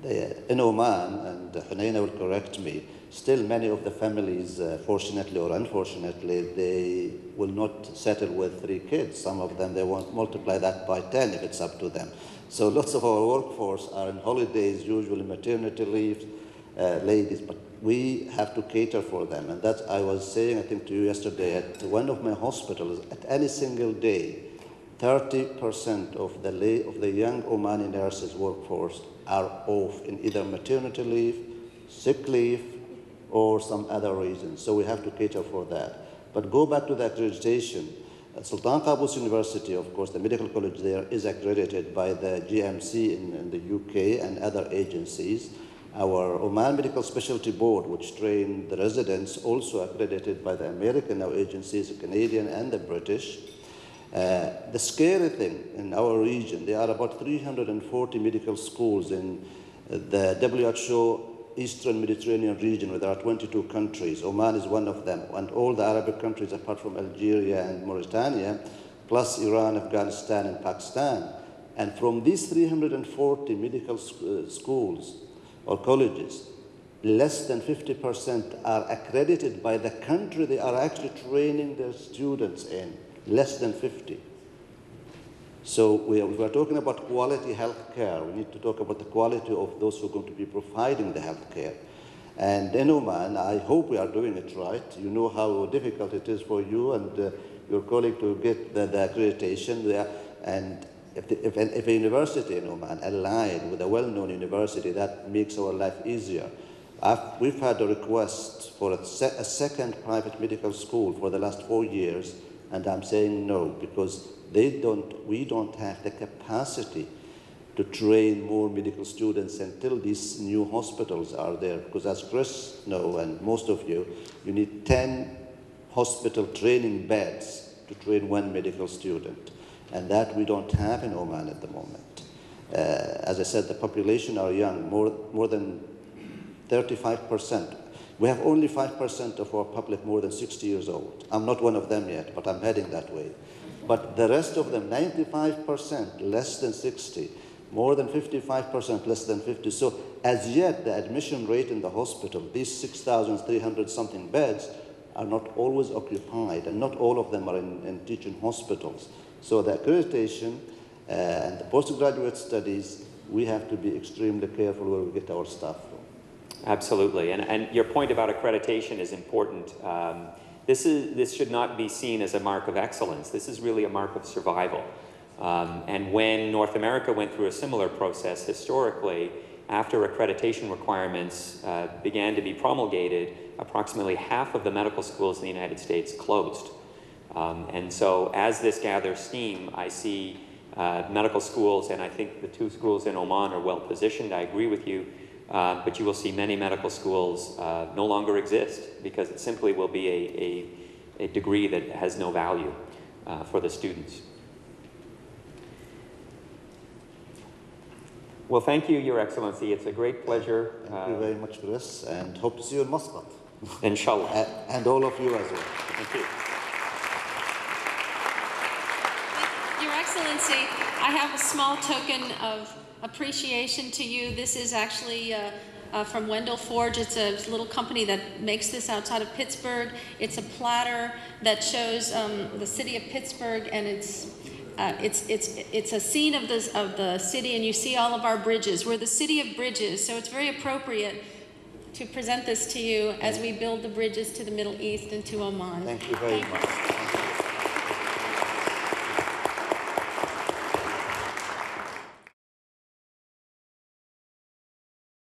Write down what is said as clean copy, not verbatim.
In Oman, and Hunaina will correct me, still many of the families, fortunately or unfortunately, they will not settle with 3 kids. Some of them, they won't multiply that by 10 if it's up to them. So lots of our workforce are on holidays, usually maternity leave, ladies, but we have to cater for them. And that's, I was saying, I think to you yesterday, at one of my hospitals, at any single day, 30% of the young Omani nurses workforce are off in either maternity leave, sick leave, or some other reason. So we have to cater for that. But go back to the accreditation. Sultan Qaboos University, of course, the medical college there is accredited by the GMC in the UK and other agencies. Our Oman Medical Specialty Board, which train the residents, also accredited by the American now agencies, the Canadian and the British. The scary thing in our region, there are about 340 medical schools in the WHO Eastern Mediterranean region, where there are 22 countries. Oman is one of them, and all the Arabic countries apart from Algeria and Mauritania, plus Iran, Afghanistan, and Pakistan. And from these 340 medical schools or colleges, less than 50% are accredited by the country they are actually training their students in. Less than 50. So we are talking about quality health care. We need to talk about the quality of those who are going to be providing the health care. And in Oman, I hope we are doing it right. You know how difficult it is for you and your colleague to get the accreditation there. And if a university in Oman aligned with a well-known university, that makes our life easier. We've had a request for a second private medical school for the last 4 years, and I'm saying no, because we don't have the capacity to train more medical students until these new hospitals are there. Because as Chris knows, and most of you, you need 10 hospital training beds to train 1 medical student. And that we don't have in Oman at the moment. As I said, the population are young, more than 35%. We have only 5% of our public more than 60 years old. I'm not one of them yet, but I'm heading that way. But the rest of them, 95% less than 60, more than 55% less than 50. So as yet, the admission rate in the hospital, these 6,300 something beds, are not always occupied, and not all of them are in teaching hospitals. So the accreditation and the postgraduate studies, we have to be extremely careful where we get our staff from. Absolutely, and your point about accreditation is important. This should not be seen as a mark of excellence. This is really a mark of survival. And when North America went through a similar process historically, after accreditation requirements began to be promulgated, approximately half of the medical schools in the United States closed. And so as this gathers steam, I see medical schools, and I think the 2 schools in Oman are well positioned. I agree with you. But you will see many medical schools no longer exist because it simply will be a degree that has no value for the students. Well, thank you, Your Excellency. It's a great pleasure. Thank you very much, Chris, and hope to see you in Muscat. Inshallah. And all of you as well. Thank you. Your Excellency, I have a small token of appreciation to you. This is actually from Wendell Forge. It's a little company that makes this outside of Pittsburgh. It's a platter that shows the city of Pittsburgh, and it's a scene of the city, and you see all of our bridges. We're the city of bridges, so it's very appropriate to present this to you as we build the bridges to the Middle East and to Oman. Thank you very much.